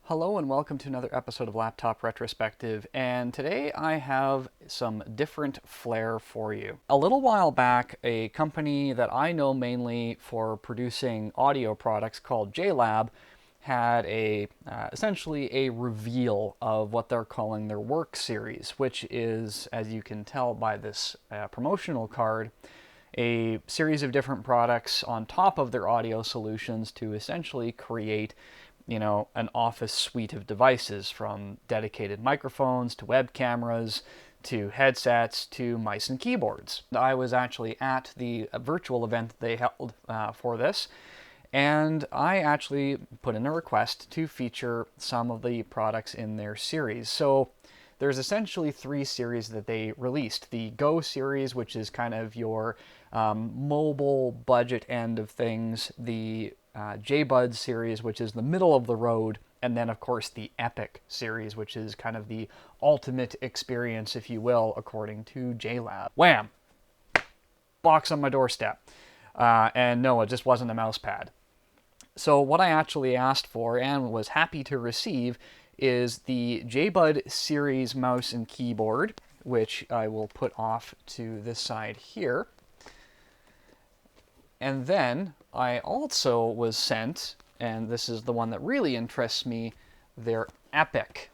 Hello and welcome to another episode of Laptop Retrospective, and today I have some different flair for you. A little while back, a company that I know mainly for producing audio products called JLab had essentially a reveal of what they're calling their work series, which is, as you can tell by this promotional card, a series of different products on top of their audio solutions to essentially create an office suite of devices, from dedicated microphones to web cameras to headsets to mice and keyboards. I was actually at the virtual event they held for this, and I actually put in a request to feature some of the products in their series. So there's essentially three series that they released. The Go series, which is kind of your mobile budget end of things, the JBuds series, which is the middle of the road, and then of course the Epic series, which is kind of the ultimate experience, if you will, according to JLab. Wham! Box on my doorstep. And no, it just wasn't a mousepad. So what I actually asked for and was happy to receive is the JBud series mouse and keyboard, which I will put off to this side here. And then I also was sent, and this is the one that really interests me, their Epic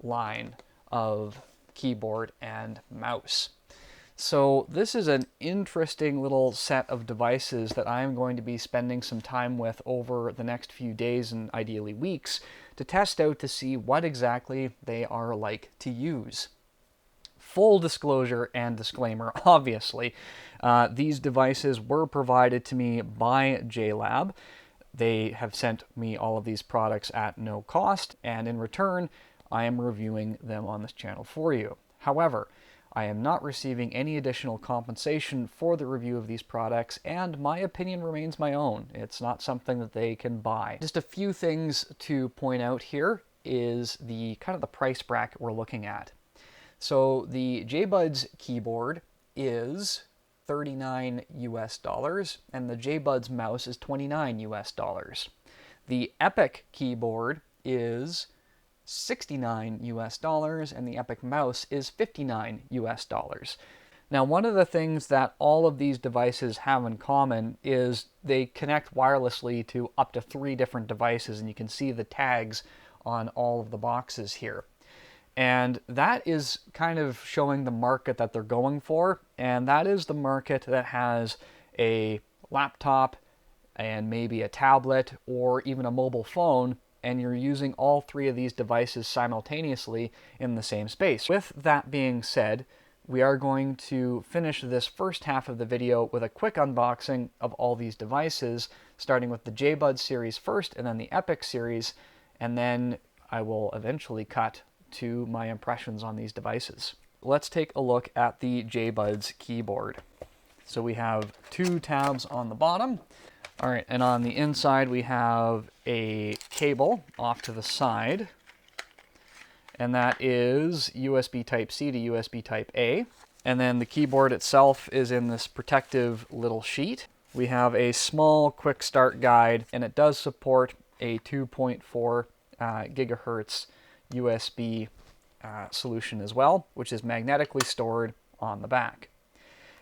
line of keyboard and mouse. So this is an interesting little set of devices that I'm going to be spending some time with over the next few days and ideally weeks to test out to see what exactly they are like to use. Full disclosure and disclaimer, obviously, these devices were provided to me by JLab. They have sent me all of these products at no cost, and in return, I am reviewing them on this channel for you. However, I am not receiving any additional compensation for the review of these products, and my opinion remains my own. It's not something that they can buy. Just a few things to point out here is the kind of the price bracket we're looking at. So the JBuds keyboard is $39 US, and the JBuds mouse is $29 US. The Epic keyboard is $69 US, and the Epic mouse is $59 US. Now, one of the things that all of these devices have in common is they connect wirelessly to up to 3 different devices, and you can see the tags on all of the boxes here. And that is kind of showing the market that they're going for, and that is the market that has a laptop and maybe a tablet or even a mobile phone, and you're using all 3 of these devices simultaneously in the same space. With that being said, we are going to finish this first half of the video with a quick unboxing of all these devices, starting with the JBuds series first and then the Epic series, and then I will eventually cut to my impressions on these devices. Let's take a look at the JBuds keyboard. So we have 2 tabs on the bottom. All right, and on the inside we have a cable off to the side, and that is USB Type-C to USB Type-A. And then the keyboard itself is in this protective little sheet. We have a small quick start guide, and it does support a 2.4 gigahertz USB solution as well, which is magnetically stored on the back.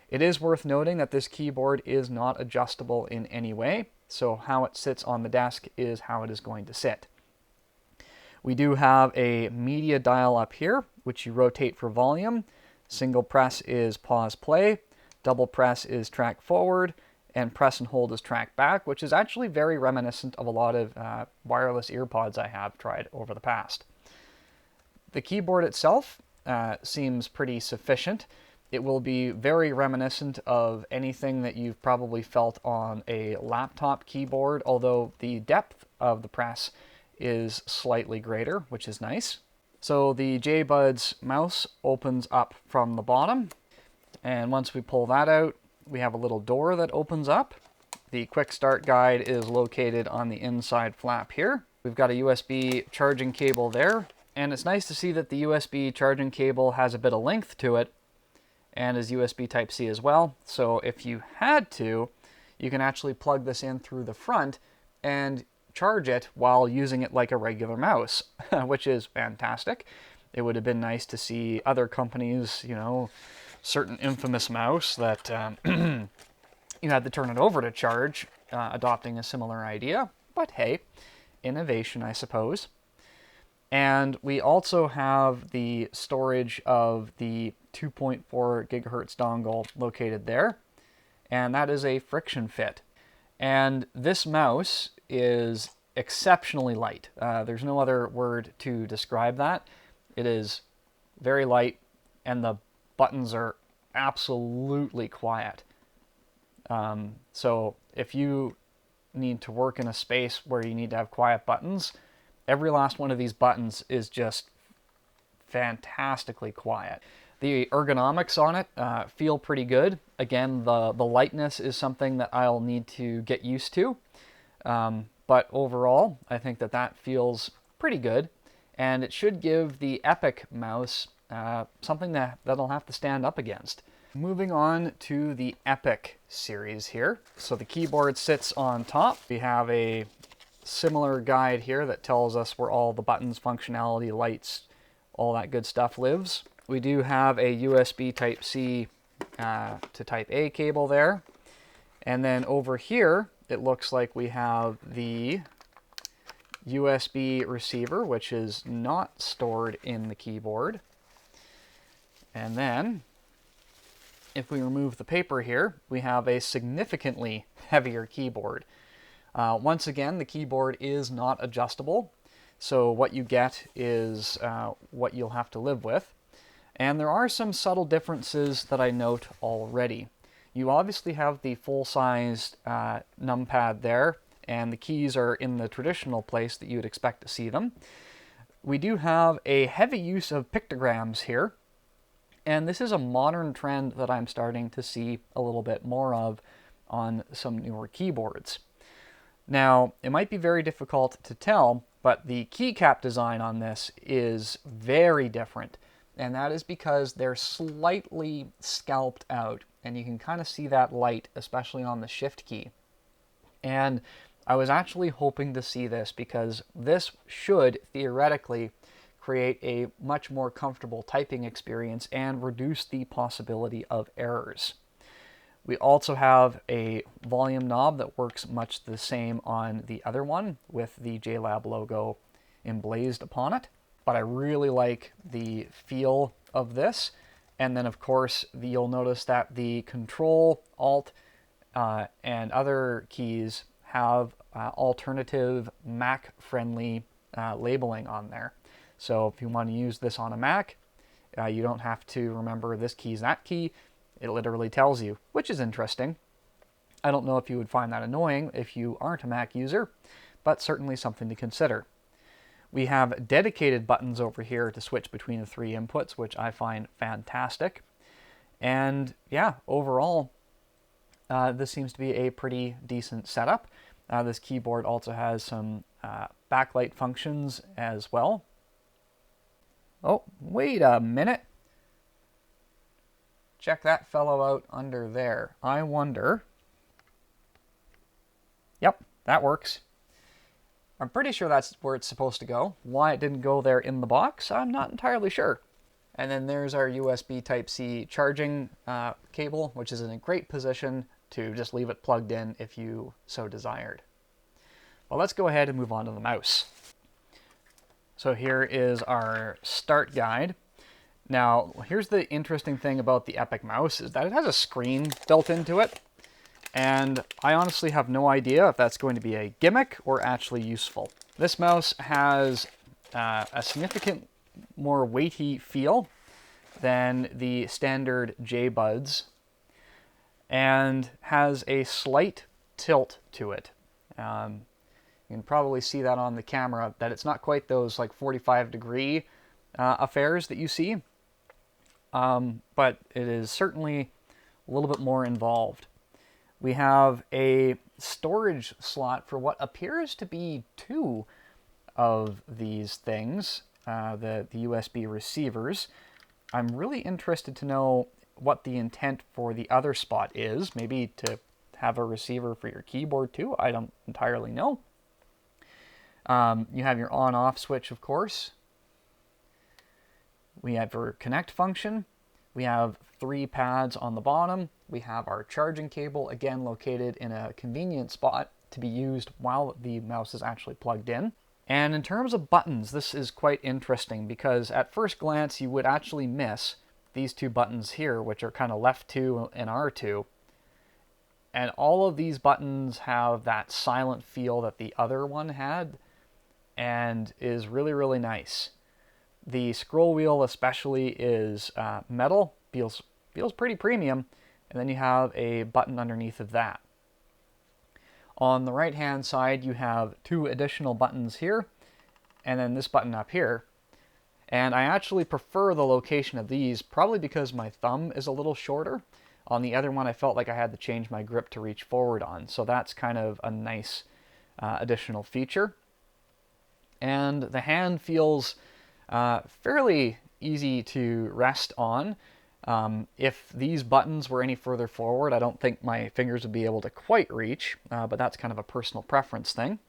It is worth noting that this keyboard is not adjustable in any way, so how it sits on the desk is how it is going to sit. We do have a media dial up here, which you rotate for volume. Single press is pause play, double press is track forward, and press and hold is track back, which is actually very reminiscent of a lot of wireless earpods I have tried over the past. The keyboard itself seems pretty sufficient. It will be very reminiscent of anything that you've probably felt on a laptop keyboard, although the depth of the press is slightly greater, which is nice. So the JBuds mouse opens up from the bottom, and once we pull that out, we have a little door that opens up. The quick start guide is located on the inside flap here. We've got a USB charging cable there, and it's nice to see that the USB charging cable has a bit of length to it and is USB Type-C as well. So if you had to, you can actually plug this in through the front and charge it while using it like a regular mouse, which is fantastic. It would have been nice to see other companies, you know, certain infamous mouse that you had to turn it over to charge, adopting a similar idea. But hey, innovation, I suppose. And we also have the storage of the 2.4 gigahertz dongle located there, and that is a friction fit. And this mouse is exceptionally light. There's no other word to describe that. It is very light, and the buttons are absolutely quiet. So if you need to work in a space where you need to have quiet buttons, every last one of these buttons is just fantastically quiet. The ergonomics on it feel pretty good. Again, the lightness is something that I'll need to get used to. But overall, I think that feels pretty good. And it should give the Epic mouse something that'll have to stand up against. Moving on to the Epic series here. So the keyboard sits on top. We have a similar guide here that tells us where all the buttons, functionality, lights, all that good stuff lives. We do have a USB Type-C to Type-A cable there. And then over here, it looks like we have the USB receiver, which is not stored in the keyboard. And then, if we remove the paper here, we have a significantly heavier keyboard. Once again, the keyboard is not adjustable, so what you get is what you'll have to live with. And there are some subtle differences that I note already. You obviously have the full-sized numpad there, and the keys are in the traditional place that you would expect to see them. We do have a heavy use of pictograms here, and this is a modern trend that I'm starting to see a little bit more of on some newer keyboards. Now, it might be very difficult to tell, but the keycap design on this is very different, and that is because they're slightly scalped out, and you can kind of see that light, especially on the shift key. And I was actually hoping to see this because this should theoretically create a much more comfortable typing experience and reduce the possibility of errors. We also have a volume knob that works much the same on the other one with the JLab logo emblazed upon it. But I really like the feel of this. And then of course, you'll notice that the Control, Alt, and other keys have alternative Mac-friendly labeling on there. So if you want to use this on a Mac, you don't have to remember this key is that key. It literally tells you, which is interesting. I don't know if you would find that annoying if you aren't a Mac user, but certainly something to consider. We have dedicated buttons over here to switch between the three inputs, which I find fantastic. And yeah, overall, this seems to be a pretty decent setup. This keyboard also has some backlight functions as well. Oh, wait a minute. Check that fellow out under there. I wonder... Yep, that works. I'm pretty sure that's where it's supposed to go. Why it didn't go there in the box, I'm not entirely sure. And then there's our USB Type-C charging cable, which is in a great position to just leave it plugged in if you so desired. Well, let's go ahead and move on to the mouse. So here is our start guide. Now, here's the interesting thing about the Epic mouse is that it has a screen built into it. And I honestly have no idea if that's going to be a gimmick or actually useful. This mouse has a significant more weighty feel than the standard JBuds and has a slight tilt to it. You can probably see that on the camera, that it's not quite those like 45-degree affairs that you see, but it is certainly a little bit more involved. We have a storage slot for what appears to be two of these things, the USB receivers. I'm really interested to know what the intent for the other spot is. Maybe to have a receiver for your keyboard too. I don't entirely know. You have your on-off switch, of course. We have our connect function. We have 3 pads on the bottom. We have our charging cable, again located in a convenient spot to be used while the mouse is actually plugged in. And in terms of buttons, this is quite interesting because at first glance you would actually miss these 2 buttons here, which are kind of left 2 and R2. And all of these buttons have that silent feel that the other one had and is really, really nice. The scroll wheel especially is metal, feels pretty premium, and then you have a button underneath of that. On the right hand side you have 2 additional buttons here, and then this button up here. And I actually prefer the location of these, probably because my thumb is a little shorter. On the other one I felt like I had to change my grip to reach forward on, so that's kind of a nice additional feature. And the hand feels fairly easy to rest on. If these buttons were any further forward, I don't think my fingers would be able to quite reach, but that's kind of a personal preference thing.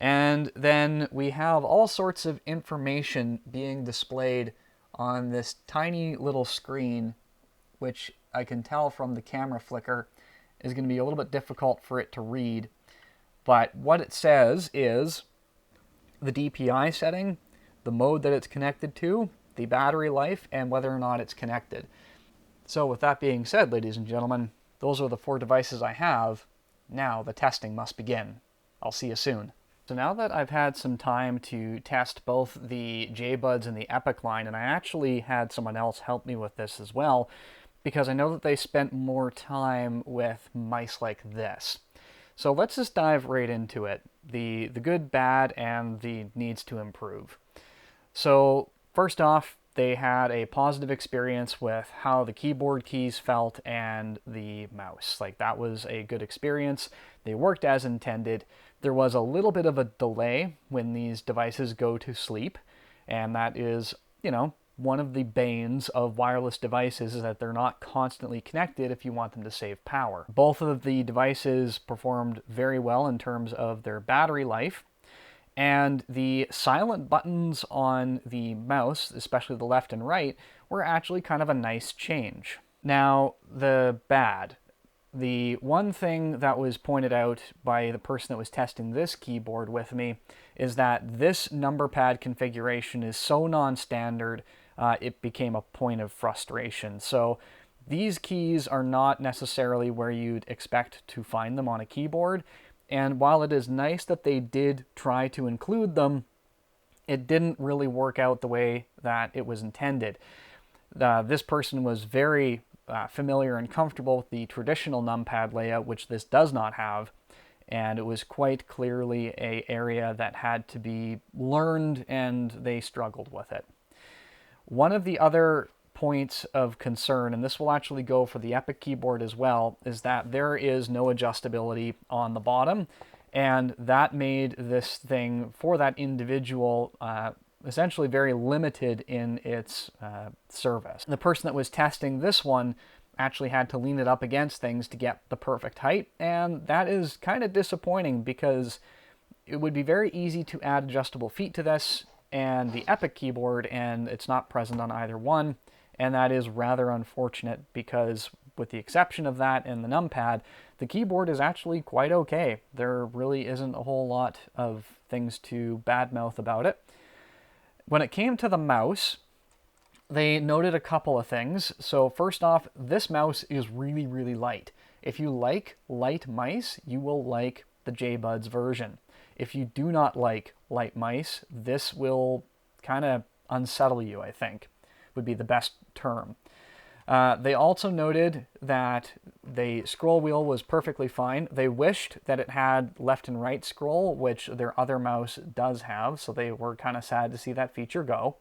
And then we have all sorts of information being displayed on this tiny little screen, which I can tell from the camera flicker is going to be a little bit difficult for it to read. But what it says is the DPI setting, the mode that it's connected to, the battery life, and whether or not it's connected. So with that being said, ladies and gentlemen, those are the 4 devices I have. Now the testing must begin. I'll see you soon. So now that I've had some time to test both the JBuds and the Epic line, and I actually had someone else help me with this as well, because I know that they spent more time with mice like this. So let's just dive right into it. The good, bad, and the needs to improve. So first off, they had a positive experience with how the keyboard keys felt and the mouse. Like, that was a good experience. They worked as intended. There was a little bit of a delay when these devices go to sleep, and that is, you know, one of the banes of wireless devices is that they're not constantly connected if you want them to save power. Both of the devices performed very well in terms of their battery life, and the silent buttons on the mouse, especially the left and right, were actually kind of a nice change. Now, the bad. The one thing that was pointed out by the person that was testing this keyboard with me is that this number pad configuration is so non-standard, it became a point of frustration. So these keys are not necessarily where you'd expect to find them on a keyboard, and while it is nice that they did try to include them, it didn't really work out the way that it was intended. This person was very familiar and comfortable with the traditional numpad layout, which this does not have, and it was quite clearly an area that had to be learned, and they struggled with it. One of the other points of concern, and this will actually go for the Epic keyboard as well, is that there is no adjustability on the bottom, and that made this thing for that individual essentially very limited in its service. The person that was testing this one actually had to lean it up against things to get the perfect height, and that is kind of disappointing because it would be very easy to add adjustable feet to this and the Epic keyboard, and it's not present on either one, and that is rather unfortunate because with the exception of that and the numpad, the keyboard is actually quite okay. There really isn't a whole lot of things to badmouth about it. When it came to the mouse, they noted a couple of things. So first off, this mouse is really, really light. If you like light mice, you will like the JBuds version. If you do not like light mice, this will kind of unsettle you, I think, would be the best term. They also noted that the scroll wheel was perfectly fine. They wished that it had left and right scroll, which their other mouse does have, so they were kind of sad to see that feature go.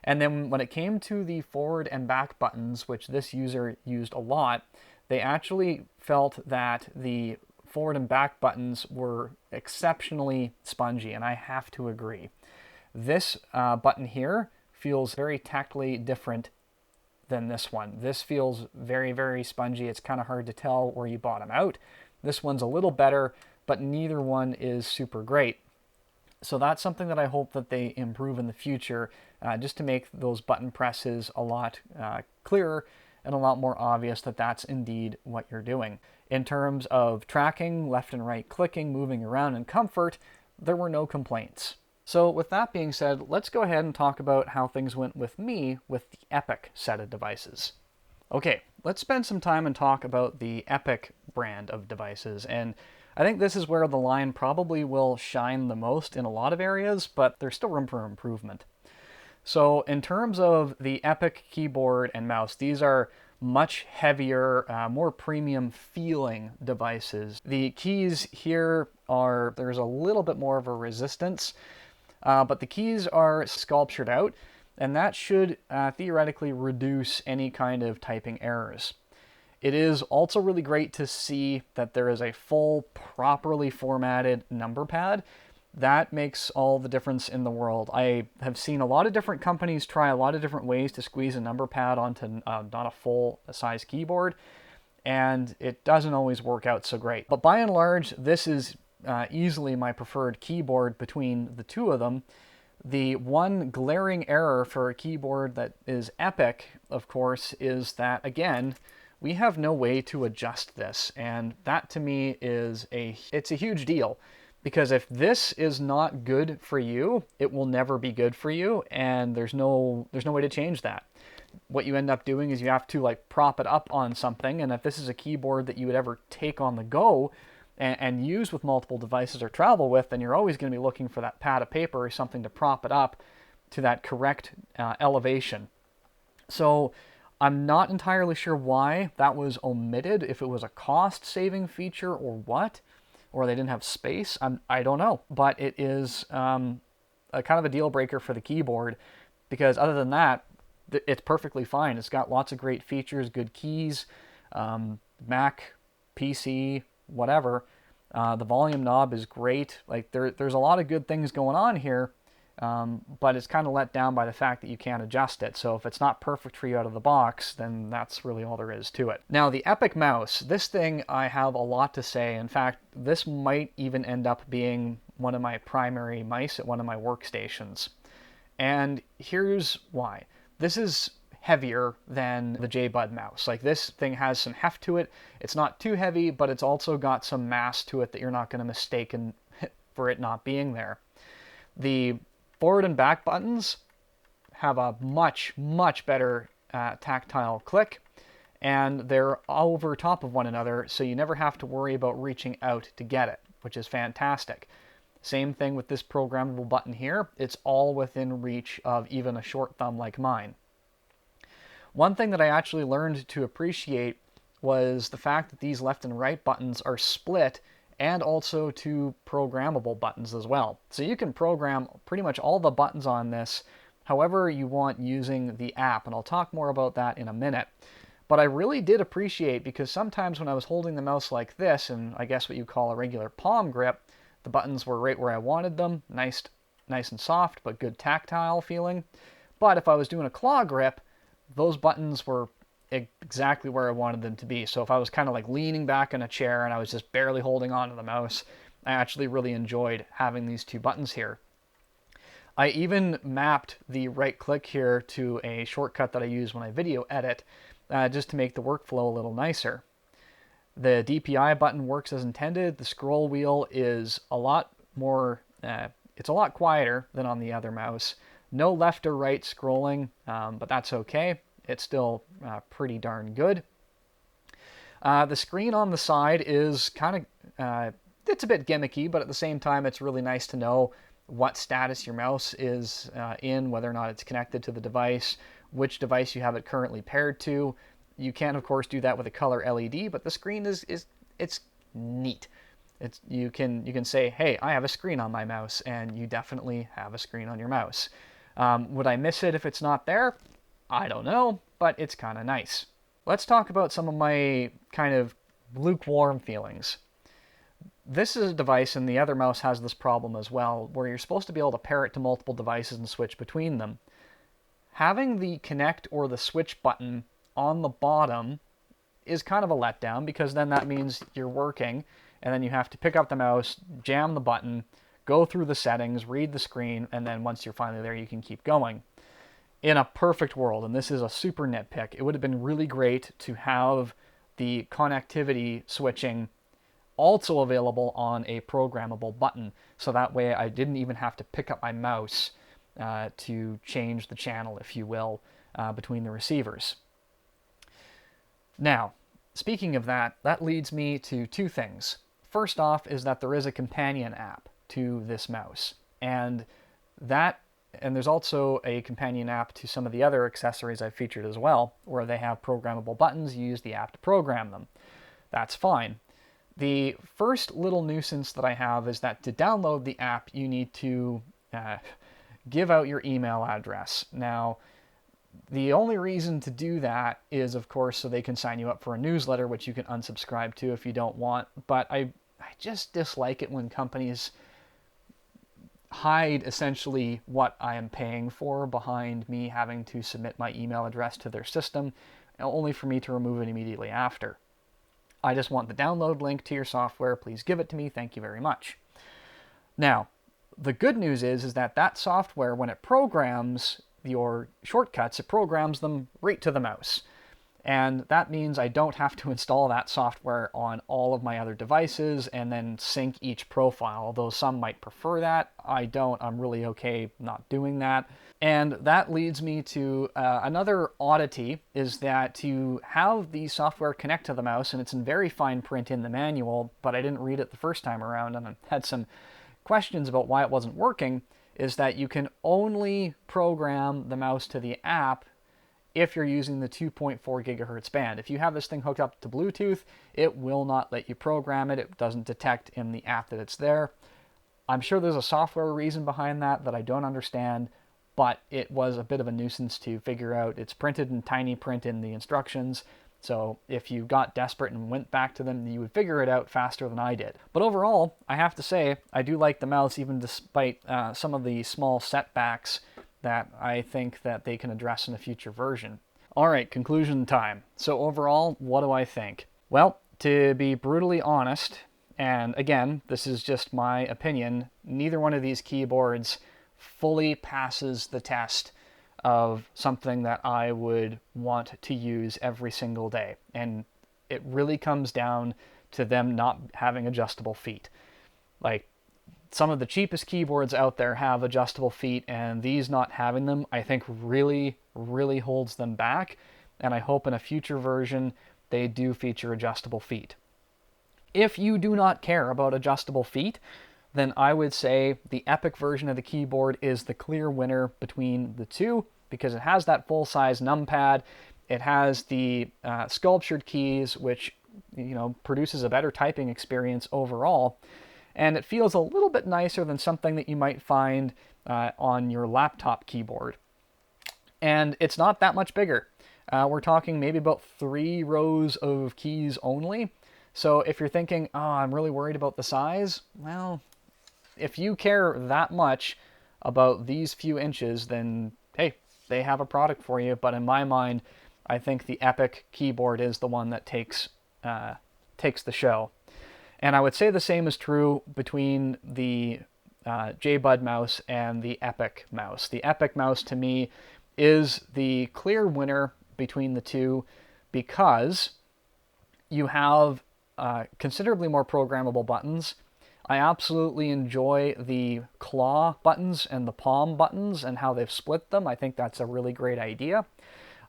And then when it came to the forward and back buttons, which this user used a lot, they actually felt that the forward and back buttons were exceptionally spongy, and I have to agree. This button here feels very tactily different than this one. This feels very, very spongy. It's kind of hard to tell where you bottom out. This one's a little better, but neither one is super great. So that's something that I hope that they improve in the future, just to make those button presses a lot clearer and a lot more obvious that that's indeed what you're doing. In terms of tracking, left and right clicking, moving around, and comfort, there were no complaints. So with that being said, let's go ahead and talk about how things went with me with the Epic set of devices. Okay, let's spend some time and talk about the Epic brand of devices. And I think this is where the line probably will shine the most in a lot of areas, but there's still room for improvement. So in terms of the Epic keyboard and mouse, these are much heavier, more premium feeling devices. The keys here there's a little bit more of a resistance, but the keys are sculptured out, and that should theoretically reduce any kind of typing errors. It is also really great to see that there is a full, properly formatted number pad. That makes all the difference in the world. I have seen a lot of different companies try a lot of different ways to squeeze a number pad onto not a full-size keyboard, and it doesn't always work out so great. But by and large, this is easily my preferred keyboard between the two of them. The one glaring error for a keyboard that is Epic, of course, is that, again, we have no way to adjust this, and that to me is it's a huge deal, because if this is not good for you, it will never be good for you, and there's no way to change that. What you end up doing is you have to like prop it up on something, and if this is a keyboard that you would ever take on the go and use with multiple devices or travel with, then you're always going to be looking for that pad of paper or something to prop it up to that correct elevation. So I'm not entirely sure why that was omitted, if it was a cost-saving feature or what, or they didn't have space. I don't know, but it is a kind of a deal breaker for the keyboard, because other than that, it's perfectly fine. It's got lots of great features, good keys, Mac, PC, whatever. The volume knob is great. Like there's a lot of good things going on here, but it's kind of let down by the fact that you can't adjust it. So if it's not perfect for you out of the box, then that's really all there is to it. Now the Epic mouse, this thing I have a lot to say. In fact, this might even end up being one of my primary mice at one of my workstations. And here's why. This is heavier than the JBud mouse. Like, this thing has some heft to it. It's not too heavy, but it's also got some mass to it that you're not going to mistake for it not being there. The forward and back buttons have a much, much better tactile click, and they're over top of one another, so you never have to worry about reaching out to get it, which is fantastic. Same thing with this programmable button here. It's all within reach of even a short thumb like mine. One thing that I actually learned to appreciate was the fact that these left and right buttons are split, and also two programmable buttons as well. So you can program pretty much all the buttons on this however you want using the app, and I'll talk more about that in a minute. But I really did appreciate, because sometimes when I was holding the mouse like this, and I guess what you call a regular palm grip, the buttons were right where I wanted them, nice and soft, but good tactile feeling. But if I was doing a claw grip, those buttons were exactly where I wanted them to be. So if I was kind of like leaning back in a chair and I was just barely holding on to the mouse, I actually really enjoyed having these two buttons here. I even mapped the right click here to a shortcut that I use when I video edit, just to make the workflow a little nicer. The DPI button works as intended. The scroll wheel is a lot more, it's a lot quieter than on the other mouse. No left or right scrolling, but that's okay. It's still pretty darn good. The screen on the side is kind of, it's a bit gimmicky, but at the same time, it's really nice to know what status your mouse is in, whether or not it's connected to the device, which device you have it currently paired to. You can, of course, do that with a color LED, but the screen it's neat. You can say, hey, I have a screen on my mouse, and you definitely have a screen on your mouse. Would I miss it if it's not there? I don't know, but it's kind of nice. Let's talk about some of my kind of lukewarm feelings. This is a device, and the other mouse has this problem as well, where you're supposed to be able to pair it to multiple devices and switch between them. Having the connect or the switch button on the bottom is kind of a letdown, because then that means you're working, and then you have to pick up the mouse, jam the button, go through the settings, read the screen, and then once you're finally there, you can keep going. In a perfect world, and this is a super nitpick, it would have been really great to have the connectivity switching also available on a programmable button, so that way I didn't even have to pick up my mouse to change the channel, if you will, between the receivers. Now, speaking of that, that leads me to two things. First off is that there is a companion app to this mouse, and there's also a companion app to some of the other accessories I've featured as well, where they have programmable buttons. You use the app to program them. That's fine. The first little nuisance that I have is that to download the app, you need to give out your email address. Now, the only reason to do that is, of course, so they can sign you up for a newsletter, which you can unsubscribe to if you don't want. But I just dislike it when companies hide essentially what I am paying for behind me having to submit my email address to their system, only for me to remove it immediately after. I just want the download link to your software. Please give it to me. Thank you very much. Now, the good news is that that software, when it programs your shortcuts, it programs them right to the mouse. And that means I don't have to install that software on all of my other devices and then sync each profile, although some might prefer that. I don't. I'm really okay not doing that. And that leads me to another oddity, is that to have the software connect to the mouse, and it's in very fine print in the manual, but I didn't read it the first time around and I had some questions about why it wasn't working, is that you can only program the mouse to the app if you're using the 2.4 gigahertz band. If you have this thing hooked up to Bluetooth, it will not let you program it. It doesn't detect in the app that it's there. I'm sure there's a software reason behind that I don't understand, but it was a bit of a nuisance to figure out. It's printed in tiny print in the instructions, so if you got desperate and went back to them, you would figure it out faster than I did. But overall, I have to say, I do like the mouse, even despite some of the small setbacks that I think that they can address in a future version. All right, conclusion time. So overall, what do I think? Well, to be brutally honest, and again, this is just my opinion, neither one of these keyboards fully passes the test of something that I would want to use every single day. And it really comes down to them not having adjustable feet. Like, some of the cheapest keyboards out there have adjustable feet, and these not having them, I think really, really holds them back. And I hope in a future version, they do feature adjustable feet. If you do not care about adjustable feet, then I would say the Epic version of the keyboard is the clear winner between the two, because it has that full-size numpad, it has the sculptured keys, which produces a better typing experience overall, and it feels a little bit nicer than something that you might find on your laptop keyboard. And it's not that much bigger. We're talking maybe about 3 rows of keys only. So if you're thinking, oh, I'm really worried about the size, well, if you care that much about these few inches, then hey, they have a product for you. But in my mind, I think the Epic keyboard is the one that takes the show. And I would say the same is true between the JBud mouse and the Epic mouse. The Epic mouse, to me, is the clear winner between the two because you have considerably more programmable buttons. I absolutely enjoy the claw buttons and the palm buttons and how they've split them. I think that's a really great idea.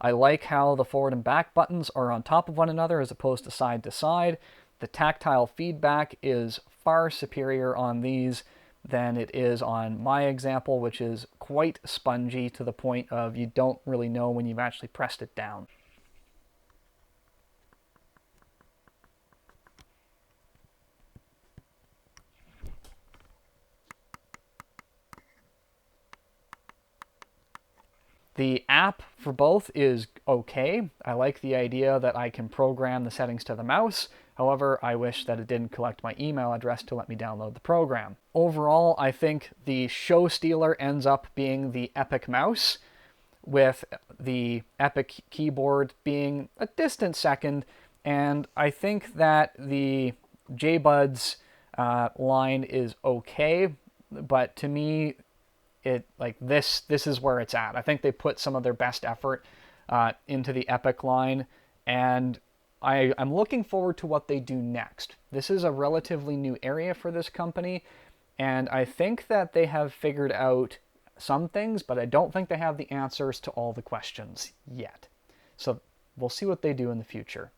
I like how the forward and back buttons are on top of one another as opposed to side to side. The tactile feedback is far superior on these than it is on my example, which is quite spongy to the point of you don't really know when you've actually pressed it down. The app for both is okay. I like the idea that I can program the settings to the mouse. However, I wish that it didn't collect my email address to let me download the program. Overall, I think the show stealer ends up being the Epic mouse, with the Epic keyboard being a distant second. And I think that the JBuds line is okay. but to me, this is where it's at. I think they put some of their best effort into the Epic line, and I'm looking forward to what they do next. This is a relatively new area for this company, and I think that they have figured out some things, but I don't think they have the answers to all the questions yet. So we'll see what they do in the future.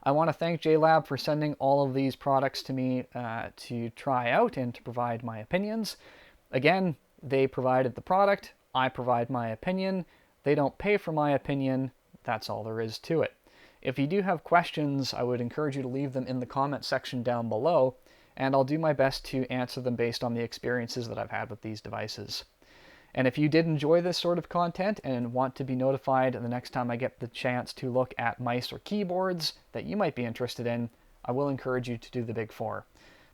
I want to thank JLab for sending all of these products to me to try out and to provide my opinions. Again, they provided the product, I provide my opinion. They don't pay for my opinion. That's all there is to it. If you do have questions, I would encourage you to leave them in the comment section down below, and I'll do my best to answer them based on the experiences that I've had with these devices. And if you did enjoy this sort of content and want to be notified the next time I get the chance to look at mice or keyboards that you might be interested in, I will encourage you to do the big four.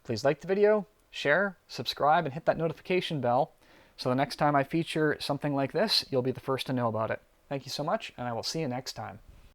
Please like the video, share, subscribe, and hit that notification bell so the next time I feature something like this, you'll be the first to know about it. Thank you so much, and I will see you next time.